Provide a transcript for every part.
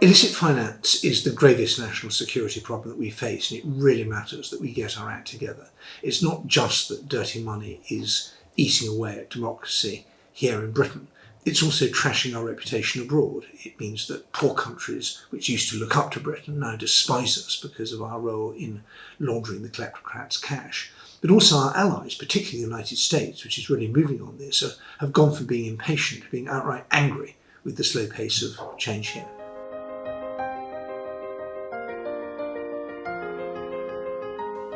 Illicit finance is the gravest national security problem that we face, and it really matters that we get our act together. It's not just that dirty money is eating away at democracy here in Britain. It's also trashing our reputation abroad. It means that poor countries which used to look up to Britain now despise us because of our role in laundering the kleptocrats' cash. But also our allies, particularly the United States, which is really moving on this, have gone from being impatient to being outright angry with the slow pace of change here.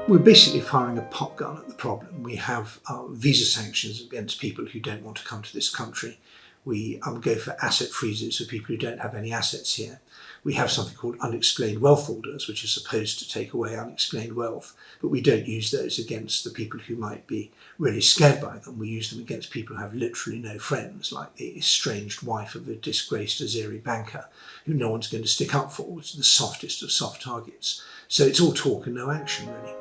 We're basically firing a pop gun at the problem. We have visa sanctions against people who don't want to come to this country. We go for asset freezes for people who don't have any assets here. We have something called unexplained wealth orders, which are supposed to take away unexplained wealth, but we don't use those against the people who might be really scared by them. We use them against people who have literally no friends, like the estranged wife of a disgraced Azeri banker, who no one's going to stick up for, which is the softest of soft targets. So it's all talk and no action, really.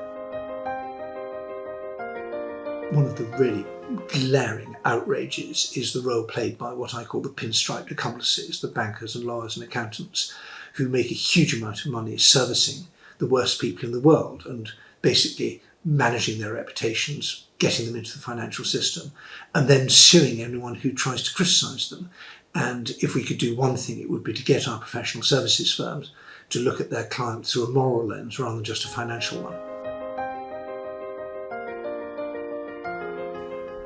One of the really glaring outrages is the role played by what I call the pinstriped accomplices, the bankers and lawyers and accountants, who make a huge amount of money servicing the worst people in the world and basically managing their reputations, getting them into the financial system, and then suing anyone who tries to criticise them. And if we could do one thing, it would be to get our professional services firms to look at their clients through a moral lens rather than just a financial one.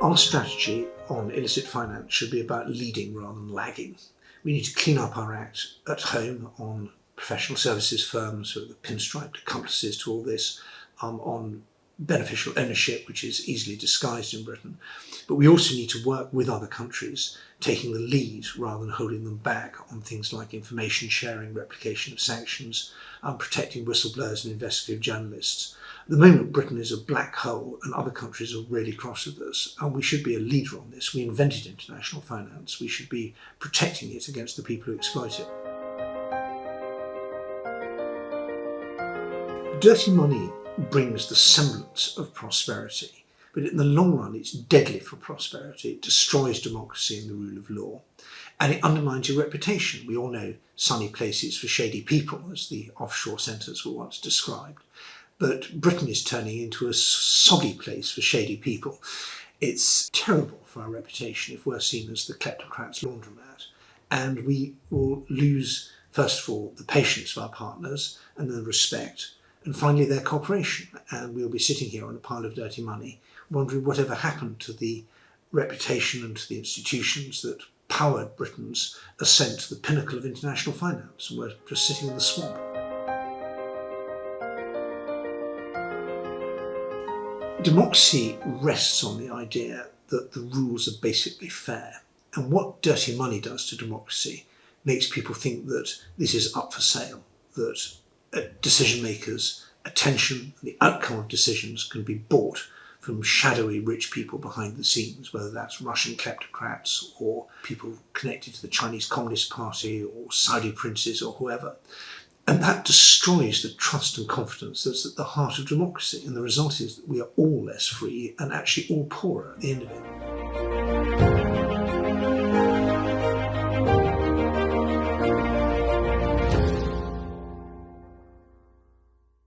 Our strategy on illicit finance should be about leading rather than lagging. We need to clean up our act at home on professional services firms who are the pinstriped accomplices to all this, on beneficial ownership, which is easily disguised in Britain. But we also need to work with other countries, taking the lead rather than holding them back on things like information sharing, replication of sanctions, protecting whistleblowers and investigative journalists. At the moment, Britain is a black hole and other countries are really cross with us, and we should be a leader on this. We invented international finance. We should be protecting it against the people who exploit it. Dirty money brings the semblance of prosperity, but in the long run it's deadly for prosperity. It destroys democracy and the rule of law, and it undermines your reputation. We all know sunny places for shady people, as the offshore centres were once described. But Britain is turning into a soggy place for shady people. It's terrible for our reputation if we're seen as the kleptocrats' laundromat. And we will lose, first of all, the patience of our partners, and then respect, and finally their cooperation. And we'll be sitting here on a pile of dirty money, wondering whatever happened to the reputation and to the institutions that powered Britain's ascent to the pinnacle of international finance. And we're just sitting in the swamp. Democracy rests on the idea that the rules are basically fair. And what dirty money does to democracy makes people think that this is up for sale, that decision makers' attention and the outcome of decisions can be bought from shadowy rich people behind the scenes, whether that's Russian kleptocrats or people connected to the Chinese Communist Party or Saudi princes or whoever. And that destroys the trust and confidence that's at the heart of democracy. And the result is that we are all less free and actually all poorer at the end of it.